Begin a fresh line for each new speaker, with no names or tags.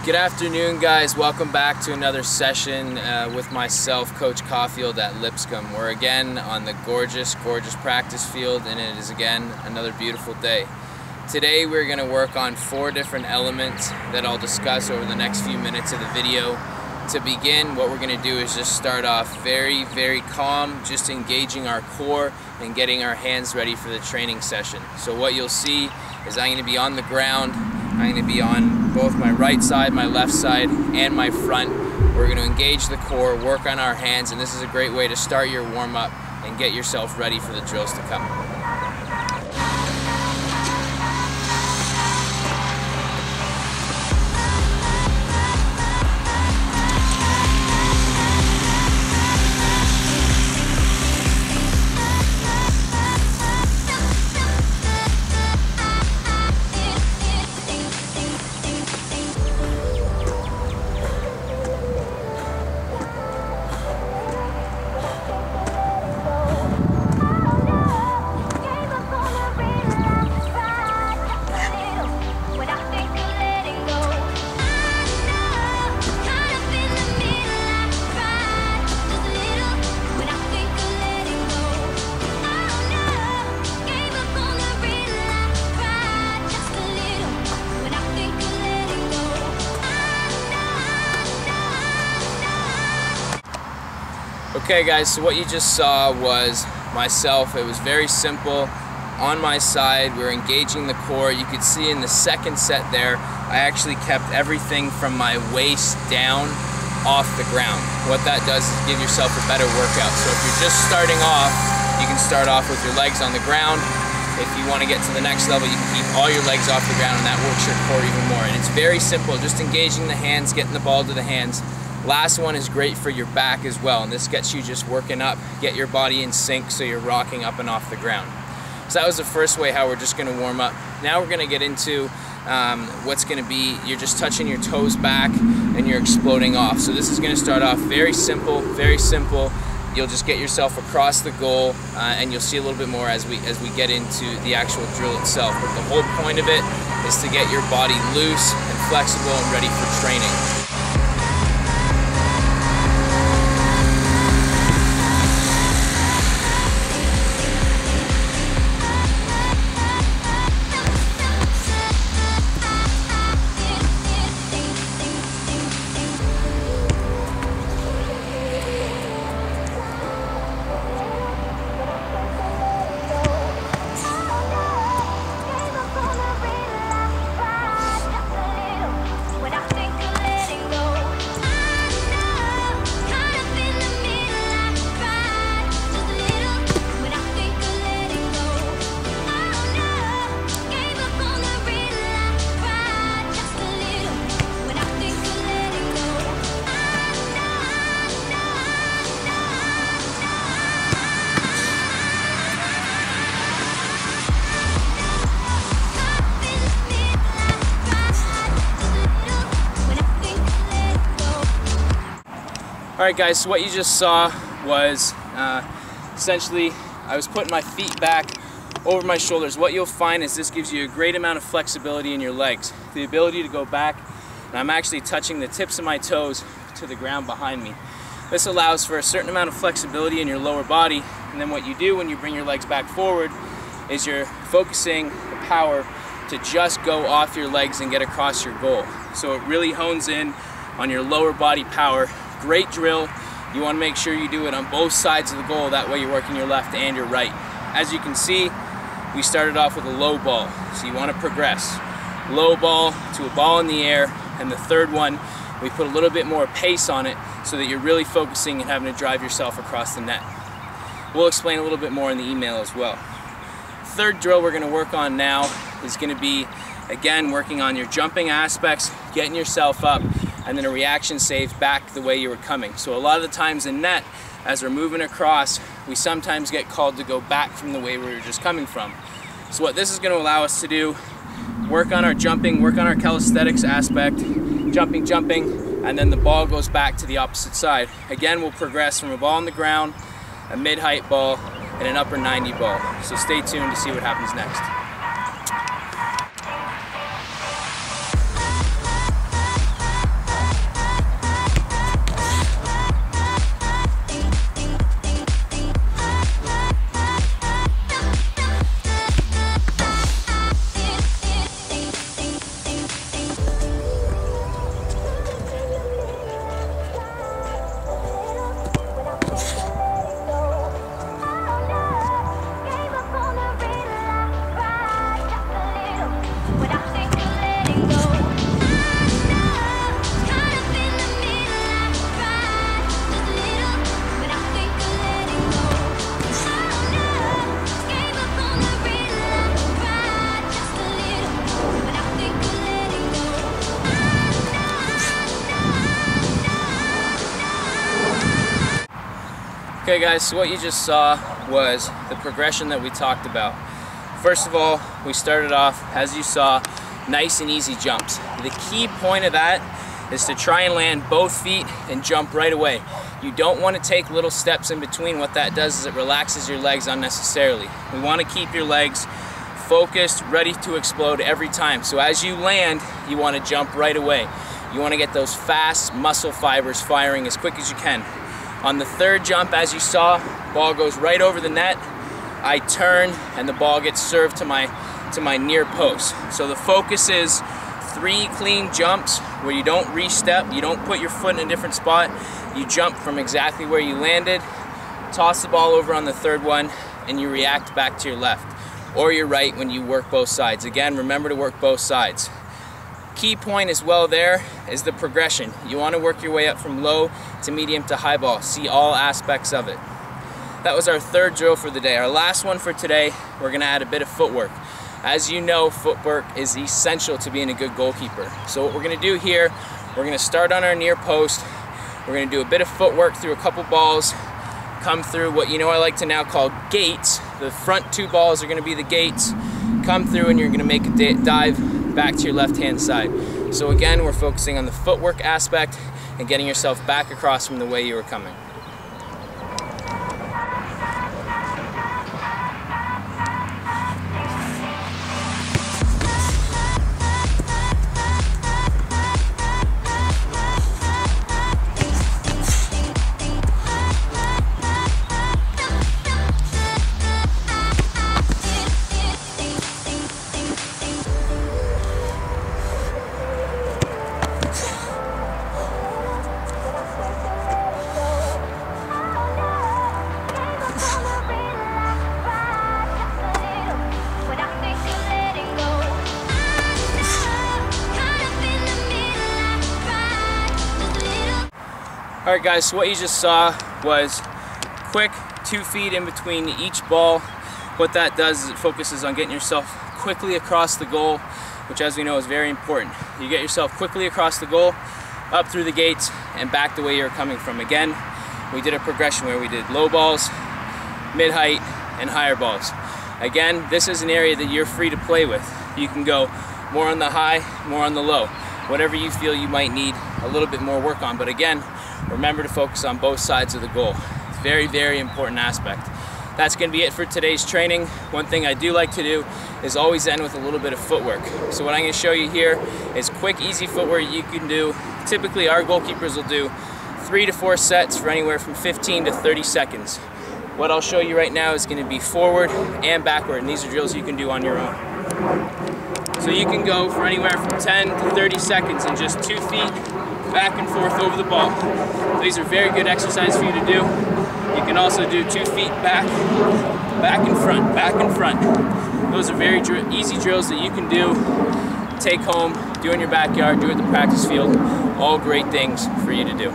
Good afternoon, guys. Welcome back to another session with myself, Coach Caulfield at Lipscomb. We're again on the gorgeous practice field, and it is again another beautiful day. Today we're going to work on 4 different elements that I'll discuss over the next few minutes of the video. To begin, what we're going to do is just start off very calm, just engaging our core and getting our hands ready for the training session. So what you'll see is I'm going to be on the ground. I'm going to be on both my right side, my left side, and my front. We're going to engage the core, work on our hands, and this is a great way to start your warm-up and get yourself ready for the drills to come. Okay guys, so what you just saw was myself. It was very simple. On my side, we're engaging the core. You could see in the second set there, I actually kept everything from my waist down off the ground. What that does is give yourself a better workout. So if you're just starting off, you can start off with your legs on the ground. If you want to get to the next level, you can keep all your legs off the ground, and that works your core even more. And it's very simple, just engaging the hands, getting the ball to the hands. Last one is great for your back as well, and this gets you just working up, get your body in sync so you're rocking up and off the ground. So that was the first way how we're just going to warm up. Now we're going to get into what's going to be, you're just touching your toes back and you're exploding off. So this is going to start off very simple, very simple. You'll just get yourself across the goal, and you'll see a little bit more as we get into the actual drill itself. But the whole point of it is to get your body loose and flexible and ready for training. Alright guys, so what you just saw was essentially I was putting my feet back over my shoulders. What you'll find is this gives you a great amount of flexibility in your legs. The ability to go back, and I'm actually touching the tips of my toes to the ground behind me. This allows for a certain amount of flexibility in your lower body, and then what you do when you bring your legs back forward is you're focusing the power to just go off your legs and get across your goal. So it really hones in on your lower body power. Great drill. You want to make sure you do it on both sides of the goal, that way you're working your left and your right. As you can see, we started off with a low ball, so you want to progress. Low ball to a ball in the air, and the third one, we put a little bit more pace on it so that you're really focusing and having to drive yourself across the net. We'll explain a little bit more in the email as well. Third drill we're going to work on now is going to be, again, working on your jumping aspects, getting yourself up, and then a reaction save back the way you were coming. So a lot of the times in net, as we're moving across, we sometimes get called to go back from the way we were just coming from. So what this is going to allow us to do, work on our jumping, work on our calisthenics aspect, jumping, and then the ball goes back to the opposite side. Again, we'll progress from a ball on the ground, a mid-height ball, and an upper 90 ball. So stay tuned to see what happens next. Okay guys, so what you just saw was the progression that we talked about. First of all, we started off, as you saw, nice and easy jumps. The key point of that is to try and land both feet and jump right away. You don't want to take little steps in between. What that does is it relaxes your legs unnecessarily. We want to keep your legs focused, ready to explode every time. So as you land, you want to jump right away. You want to get those fast muscle fibers firing as quick as you can. On the third jump, as you saw, ball goes right over the net. I turn and the ball gets served to my near post. So the focus is 3 clean jumps where you don't re-step, you don't put your foot in a different spot. You jump from exactly where you landed, toss the ball over on the third one, and you react back to your left or your right when you work both sides. Again, remember to work both sides. Key point as well there is the progression. You want to work your way up from low to medium to high ball. See all aspects of it. That was our third drill for the day. Our last one for today, we're going to add a bit of footwork. As you know, footwork is essential to being a good goalkeeper. So what we're going to do here, we're going to start on our near post. We're going to do a bit of footwork through a couple balls, come through what I like to now call gates. The front 2 balls are going to be the gates. Come through and you're going to make a dive back to your left-hand side. So again, we're focusing on the footwork aspect and getting yourself back across from the way you were coming. Alright guys, so what you just saw was quick 2 feet in between each ball. What that does is it focuses on getting yourself quickly across the goal, which as we know is very important. You get yourself quickly across the goal, up through the gates, and back the way you're coming from. Again, we did a progression where we did low balls, mid-height, and higher balls. Again, this is an area that you're free to play with. You can go more on the high, more on the low. Whatever you feel you might need a little bit more work on. But again, remember to focus on both sides of the goal. It's a very, very important aspect. That's going to be it for today's training. One thing I do like to do is always end with a little bit of footwork. So what I'm going to show you here is quick, easy footwork you can do. Typically, our goalkeepers will do 3 to 4 sets for anywhere from 15 to 30 seconds. What I'll show you right now is going to be forward and backward, and these are drills you can do on your own. So you can go for anywhere from 10 to 30 seconds in just 2 feet, back and forth over the ball. These are very good exercise for you to do. You can also do 2 feet back, back and front, back and front. Those are very easy drills that you can do, take home, do in your backyard, do at the practice field. All great things for you to do.